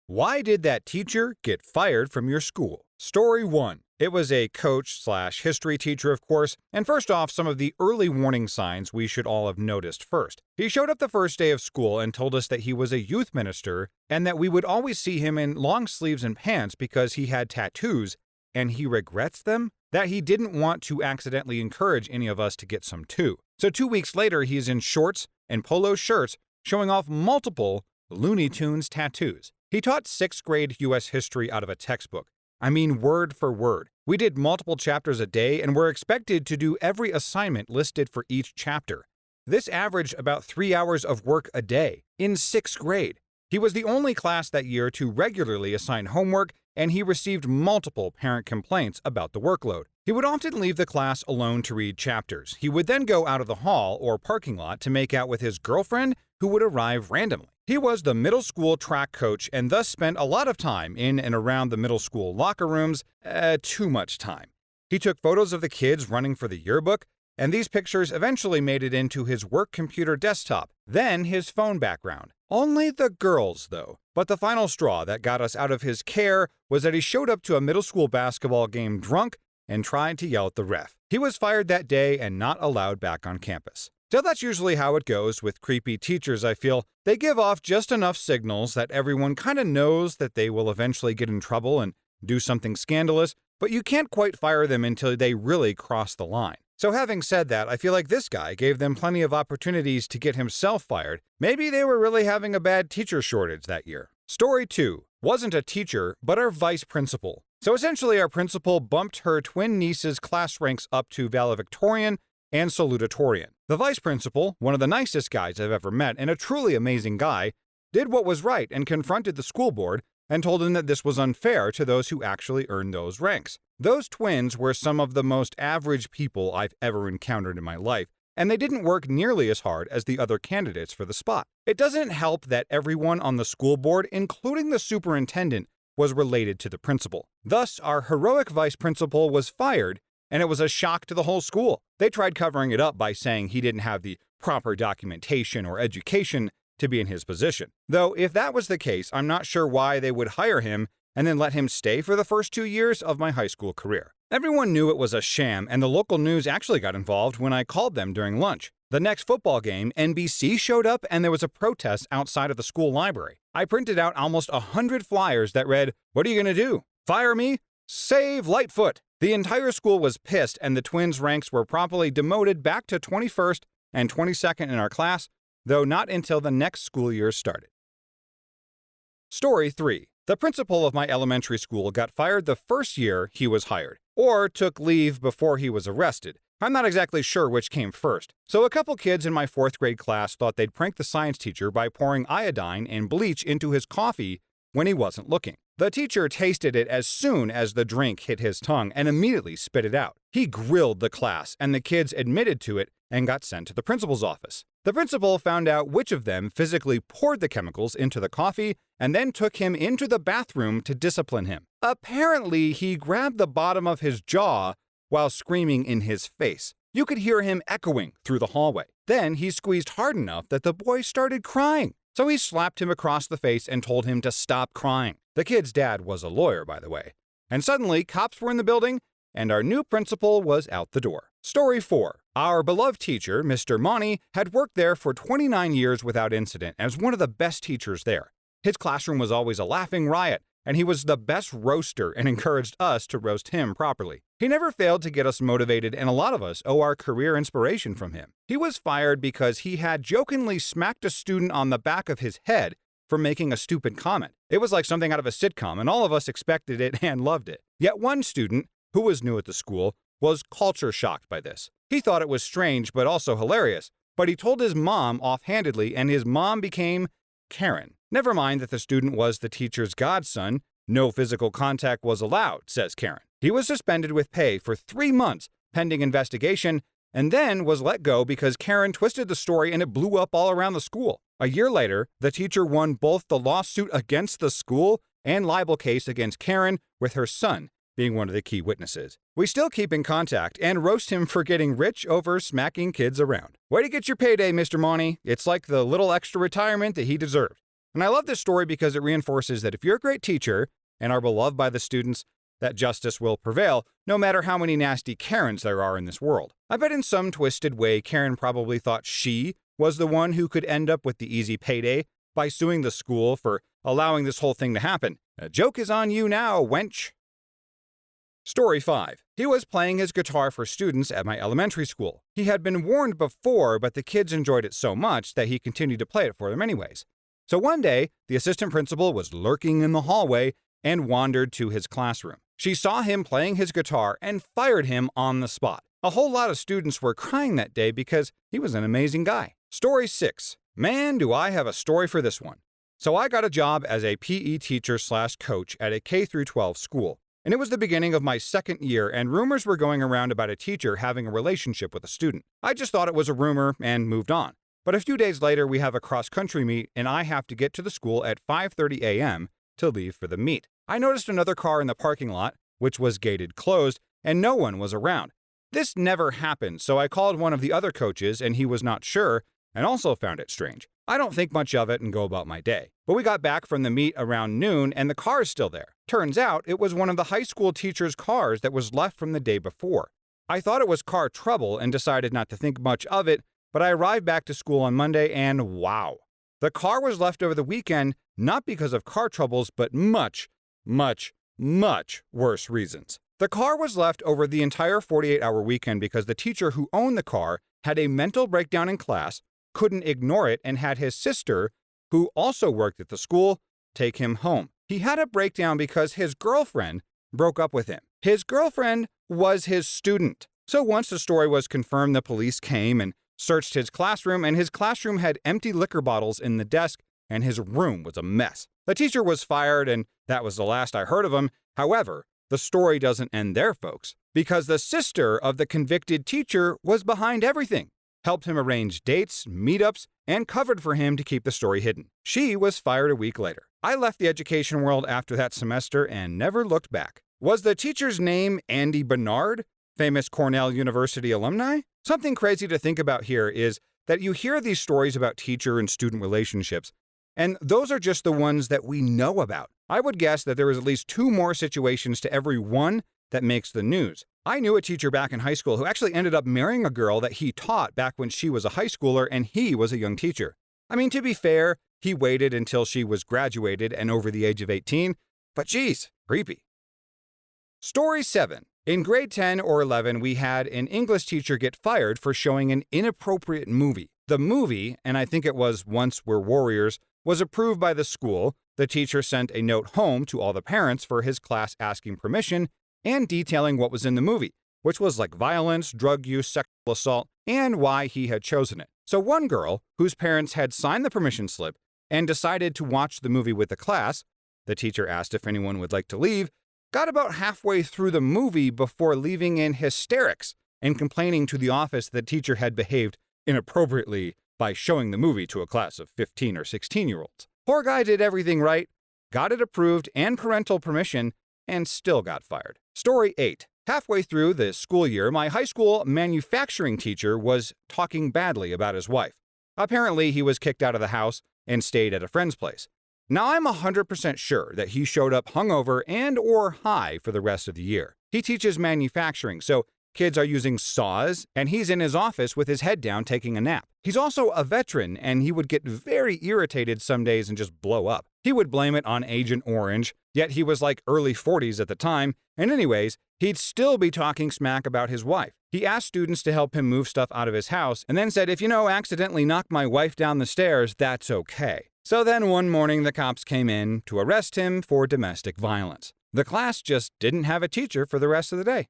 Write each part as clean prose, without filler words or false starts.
Why did that teacher get fired from your school? Story 1. It was a coach/history teacher, of course, and first off, some of the early warning signs we should all have noticed first. He showed up the first day of school and told us that he was a youth minister and that we would always see him in long sleeves and pants because he had tattoos, and he regrets them? That he didn't want to accidentally encourage any of us to get some too. So 2 weeks later, he's in shorts and polo shirts showing off multiple Looney Tunes tattoos. He taught 6th grade U.S. history out of a textbook. I mean, word for word. We did multiple chapters a day and were expected to do every assignment listed for each chapter. This averaged about 3 hours of work a day in 6th grade. He was the only class that year to regularly assign homework, and he received multiple parent complaints about the workload. He would often leave the class alone to read chapters. He would then go out of the hall or parking lot to make out with his girlfriend, who would arrive randomly. He was the middle school track coach and thus spent a lot of time in and around the middle school locker rooms, too much time. He took photos of the kids running for the yearbook, and these pictures eventually made it into his work computer desktop, then his phone background. Only the girls, though. But the final straw that got us out of his care was that he showed up to a middle school basketball game drunk and tried to yell at the ref. He was fired that day and not allowed back on campus. So that's usually how it goes with creepy teachers, I feel. They give off just enough signals that everyone kind of knows that they will eventually get in trouble and do something scandalous, but you can't quite fire them until they really cross the line. So having said that, I feel like this guy gave them plenty of opportunities to get himself fired. Maybe they were really having a bad teacher shortage that year. Story 2. Wasn't a teacher, but our vice principal. So essentially our principal bumped her twin niece's class ranks up to valedictorian and salutatorian. The vice principal, one of the nicest guys I've ever met and a truly amazing guy, did what was right and confronted the school board and told them that this was unfair to those who actually earned those ranks. Those twins were some of the most average people I've ever encountered in my life, and they didn't work nearly as hard as the other candidates for the spot. It doesn't help that everyone on the school board, including the superintendent, was related to the principal. Thus, our heroic vice principal was fired, and it was a shock to the whole school. They tried covering it up by saying he didn't have the proper documentation or education to be in his position. Though, if that was the case, I'm not sure why they would hire him and then let him stay for the first 2 years of my high school career. Everyone knew it was a sham, and the local news actually got involved when I called them during lunch. The next football game, NBC showed up and there was a protest outside of the school library. I printed out almost 100 flyers that read, "What are you gonna do? Fire me? Save Lightfoot!" The entire school was pissed, and the twins' ranks were promptly demoted back to 21st and 22nd in our class, though not until the next school year started. Story 3. The principal of my elementary school got fired the first year he was hired, or took leave before he was arrested. I'm not exactly sure which came first. So a couple kids in my 4th grade class thought they'd prank the science teacher by pouring iodine and bleach into his coffee when he wasn't looking. The teacher tasted it as soon as the drink hit his tongue and immediately spit it out. He grilled the class, and the kids admitted to it and got sent to the principal's office. The principal found out which of them physically poured the chemicals into the coffee and then took him into the bathroom to discipline him. Apparently, he grabbed the bottom of his jaw while screaming in his face. You could hear him echoing through the hallway. Then he squeezed hard enough that the boy started crying. So he slapped him across the face and told him to stop crying. The kid's dad was a lawyer, by the way. And suddenly, cops were in the building, and our new principal was out the door. Story 4. Our beloved teacher, Mr. Monty, had worked there for 29 years without incident and was one of the best teachers there. His classroom was always a laughing riot, and he was the best roaster and encouraged us to roast him properly. He never failed to get us motivated, and a lot of us owe our career inspiration from him. He was fired because he had jokingly smacked a student on the back of his head for making a stupid comment. It was like something out of a sitcom, and all of us expected it and loved it. Yet one student, who was new at the school, was culture shocked by this. He thought it was strange but also hilarious, but he told his mom offhandedly, and his mom became Karen. Never mind that the student was the teacher's godson. No physical contact was allowed, says Karen. He was suspended with pay for 3 months pending investigation and then was let go because Karen twisted the story and it blew up all around the school. A year later, the teacher won both the lawsuit against the school and libel case against Karen, with her son being one of the key witnesses. We still keep in contact and roast him for getting rich over smacking kids around. Way to get your payday, Mr. Monty. It's like the little extra retirement that he deserved. And I love this story because it reinforces that if you're a great teacher and are beloved by the students, that justice will prevail, no matter how many nasty Karens there are in this world. I bet in some twisted way, Karen probably thought she was the one who could end up with the easy payday by suing the school for allowing this whole thing to happen. A joke is on you now, wench. Story 5. He was playing his guitar for students at my elementary school. He had been warned before, but the kids enjoyed it so much that he continued to play it for them anyways. So one day, the assistant principal was lurking in the hallway and wandered to his classroom. She saw him playing his guitar and fired him on the spot. A whole lot of students were crying that day because he was an amazing guy. Story 6. Man, do I have a story for this one. So I got a job as a PE teacher/coach at a K-12 school. And it was the beginning of my second year, and rumors were going around about a teacher having a relationship with a student. I just thought it was a rumor and moved on. But a few days later, we have a cross-country meet, and I have to get to the school at 5:30 a.m. to leave for the meet. I noticed another car in the parking lot, which was gated closed, and no one was around. This never happened, so I called one of the other coaches, and he was not sure, and also found it strange. I don't think much of it and go about my day. But we got back from the meet around noon, and the car is still there. Turns out it was one of the high school teacher's cars that was left from the day before. I thought it was car trouble and decided not to think much of it, but I arrived back to school on Monday, and wow. The car was left over the weekend, not because of car troubles, but much worse reasons. The car was left over the entire 48-hour weekend because the teacher who owned the car had a mental breakdown in class, couldn't ignore it, and had his sister, who also worked at the school, take him home. He had a breakdown because his girlfriend broke up with him. His girlfriend was his student. So once the story was confirmed, the police came and searched his classroom, and his classroom had empty liquor bottles in the desk, and his room was a mess. The teacher was fired, and that was the last I heard of him. However, the story doesn't end there, folks, because the sister of the convicted teacher was behind everything, helped him arrange dates, meetups, and covered for him to keep the story hidden. She was fired a week later. I left the education world after that semester and never looked back. Was the teacher's name Andy Bernard, famous Cornell University alumni? Something crazy to think about here is that you hear these stories about teacher and student relationships, and those are just the ones that we know about. I would guess that there is at least 2 more situations to every one that makes the news. I knew a teacher back in high school who actually ended up marrying a girl that he taught back when she was a high schooler and he was a young teacher. I mean, to be fair, he waited until she was graduated and over the age of 18, but geez, creepy. Story 7. In grade 10 or 11, we had an English teacher get fired for showing an inappropriate movie. The movie, and I think it was Once We're Warriors, was approved by the school. The teacher sent a note home to all the parents for his class asking permission and detailing what was in the movie, which was like violence, drug use, sexual assault, and why he had chosen it. So one girl, whose parents had signed the permission slip and decided to watch the movie with the class, the teacher asked if anyone would like to leave, got about halfway through the movie before leaving in hysterics and complaining to the office that the teacher had behaved inappropriately by showing the movie to a class of 15 or 16-year-olds. Poor guy did everything right, got it approved and parental permission, and still got fired. Story 8. Halfway through the school year, my high school manufacturing teacher was talking badly about his wife. Apparently, he was kicked out of the house and stayed at a friend's place. Now, I'm 100% sure that he showed up hungover and or high for the rest of the year. He teaches manufacturing, so kids are using saws, and he's in his office with his head down taking a nap. He's also a veteran, and he would get very irritated some days and just blow up. He would blame it on Agent Orange, yet he was like early 40s at the time, and anyways, he'd still be talking smack about his wife. He asked students to help him move stuff out of his house, and then said, if accidentally knock my wife down the stairs, that's okay. So then one morning the cops came in to arrest him for domestic violence. The class just didn't have a teacher for the rest of the day.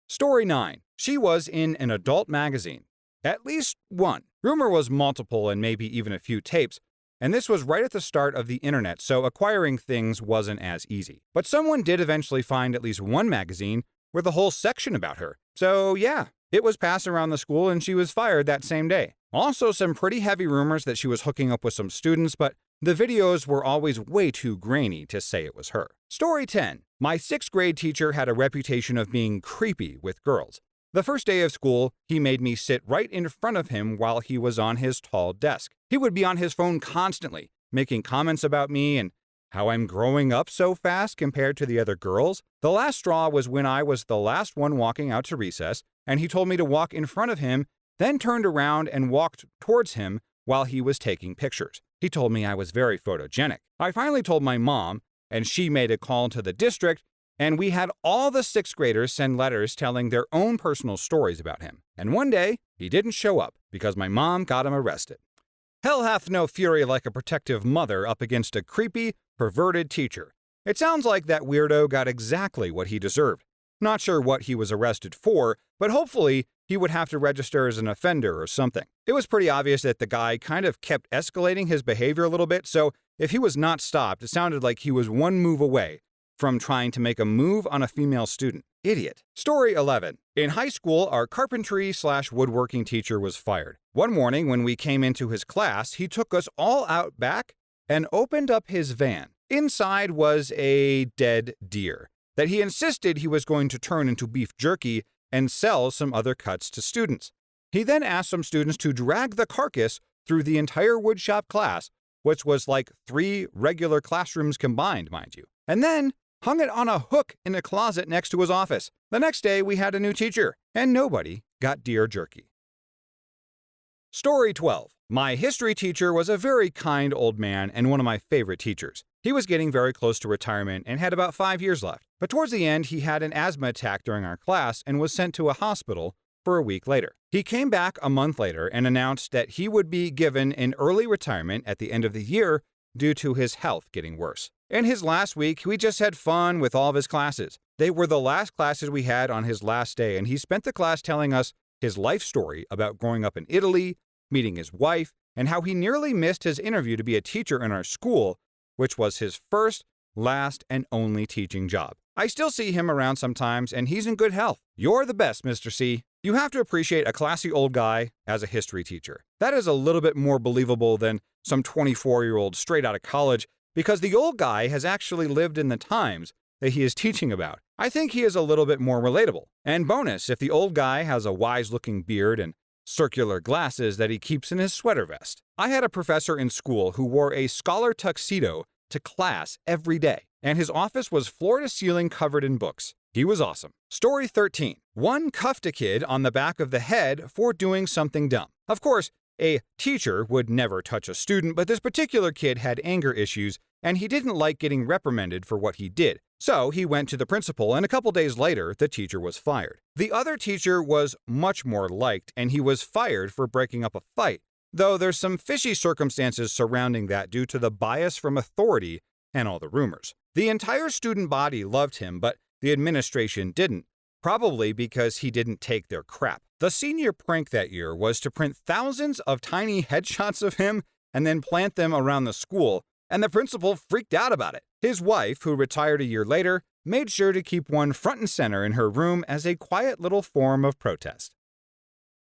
Story 9. She was in an adult magazine. At least one. Rumor was multiple and maybe even a few tapes, and this was right at the start of the internet, so acquiring things wasn't as easy. But someone did eventually find at least one magazine with a whole section about her. So yeah, it was passed around the school and she was fired that same day. Also some pretty heavy rumors that she was hooking up with some students, but the videos were always way too grainy to say it was her. Story 10. My 6th grade teacher had a reputation of being creepy with girls. The first day of school, he made me sit right in front of him while he was on his tall desk. He would be on his phone constantly, making comments about me and how I'm growing up so fast compared to the other girls. The last straw was when I was the last one walking out to recess, and he told me to walk in front of him, then turned around and walked towards him while he was taking pictures. He told me I was very photogenic. I finally told my mom, and she made a call to the district, and we had all the 6th graders send letters telling their own personal stories about him. And one day, he didn't show up because my mom got him arrested. Hell hath no fury like a protective mother up against a creepy, perverted teacher. It sounds like that weirdo got exactly what he deserved. Not sure what he was arrested for, but hopefully he would have to register as an offender or something. It was pretty obvious that the guy kind of kept escalating his behavior a little bit, so if he was not stopped, it sounded like he was one move away from trying to make a move on a female student. Idiot. Story 11. In high school, our carpentry/woodworking teacher was fired. One morning when we came into his class, he took us all out back and opened up his van. Inside was a dead deer that he insisted he was going to turn into beef jerky and sell some other cuts to students. He then asked some students to drag the carcass through the entire woodshop class, which was like 3 regular classrooms combined, mind you, and then hung it on a hook in a closet next to his office. The next day, we had a new teacher, and nobody got deer jerky. Story 12. My history teacher was a very kind old man and one of my favorite teachers. He was getting very close to retirement and had about 5 years left. But towards the end, he had an asthma attack during our class and was sent to a hospital for a week later. He came back a month later and announced that he would be given an early retirement at the end of the year due to his health getting worse. In his last week, we just had fun with all of his classes. They were the last classes we had on his last day, and he spent the class telling us his life story about growing up in Italy, meeting his wife, and how he nearly missed his interview to be a teacher in our school, which was his first, last, and only teaching job. I still see him around sometimes, and he's in good health. You're the best, Mr. C. You have to appreciate a classy old guy as a history teacher. That is a little bit more believable than some 24-year-old straight out of college, because the old guy has actually lived in the times that he is teaching about. I think he is a little bit more relatable. And bonus, if the old guy has a wise-looking beard and circular glasses that he keeps in his sweater vest. I had a professor in school who wore a scholar tuxedo to class every day, and his office was floor-to-ceiling covered in books. He was awesome. Story 13. One cuffed a kid on the back of the head for doing something dumb. Of course, a teacher would never touch a student, but this particular kid had anger issues, and he didn't like getting reprimanded for what he did. So he went to the principal, and a couple days later, the teacher was fired. The other teacher was much more liked, and he was fired for breaking up a fight, though there's some fishy circumstances surrounding that due to the bias from authority and all the rumors. The entire student body loved him, but the administration didn't, probably because he didn't take their crap. The senior prank that year was to print thousands of tiny headshots of him and then plant them around the school, and the principal freaked out about it. His wife, who retired a year later, made sure to keep one front and center in her room as a quiet little form of protest.